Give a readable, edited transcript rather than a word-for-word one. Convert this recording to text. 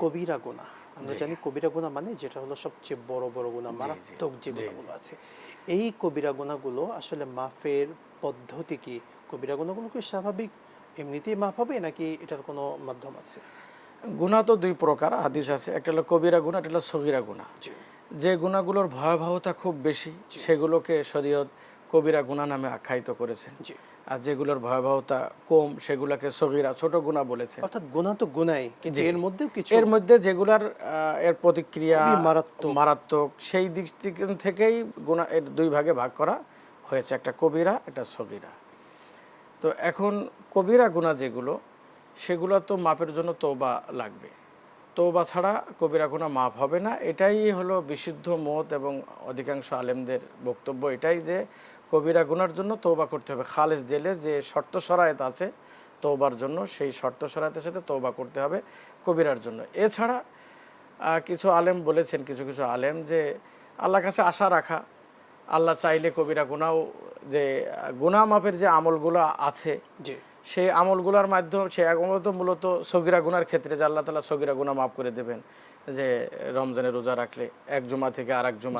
কবিরা গুনাহ আমরা জানি কবিরা গুনাহ মানে যেটা হলো সবচেয়ে বড় বড় গুনাহ, মারাত্মক যে গুনাহগুলো আছে। এই কবিরা গুনাহগুলো আসলে মাফের পদ্ধতি কি? কবিরা গুনাহগুলো কি স্বাভাবিক এমনিতেই মাফ হবে নাকি এটার কোনো মাধ্যম আছে? গুনাহ তো দুই প্রকার হাদিস আছে, একটা হলো কবিরা গুনাহ, একটা হলো সগীরা গুনাহ। জি যে গুনাহগুলোর ভয়াবহতা খুব বেশি সেগুলোকে শরীয়ত কবিরা গুনাহ নামে আখ্যায়িত করেছেন, জি। আর যেগুলোর ভয়াবহতা কম সেগুলোকে সগীরা ছোট গুনাহ বলেছেন। অর্থাৎ গুনাহ তো গুনাহই, কিন্তু জি, এর মধ্যেও কিছু এর মধ্যে যেগুলার এর প্রতিক্রিয়া খুবই মারাত্মক। মারাত্মক সেই দিক থেকেই গুনাহ এর দুই ভাগে ভাগ করা হয়েছে, একটা কবিরা একটা সগীরা। তো এখন কবিরা গুনাহ যেগুলো সেগুলো তো মাপের জন্য তওবা লাগবে, তওবা ছাড়া কবিরা গুনাহ মাপ হবে না। এটাই হলো বিশুদ্ধ মত এবং অধিকাংশ আলেমদের বক্তব্য এটাই যে কবিরা গুনার জন্য তওবা করতে হবে, খালেস দিলে যে শর্ত শরায়েত আছে তওবার জন্য সেই শর্ত শরায়েতের সাথে তওবা করতে হবে কবিরার জন্য। এছাড়া কিছু আলেম বলেছেন, কিছু কিছু আলেম, যে আল্লাহর কাছে আশা রাখা, আল্লাহ চাইলে কবিরা গুনাহ, যে গুনাহ মাপের যে আমলগুলো আছে জি সেই আমলগুলোর মাধ্যমে সে একমত মূলত সগীরা গুনার ক্ষেত্রে যে আল্লাহ তাআলা সগীরা গুনাহ মাফ করে দেবেন, যে রমজানের রোজা রাখলে এক জুমা থেকে আরেক জুমা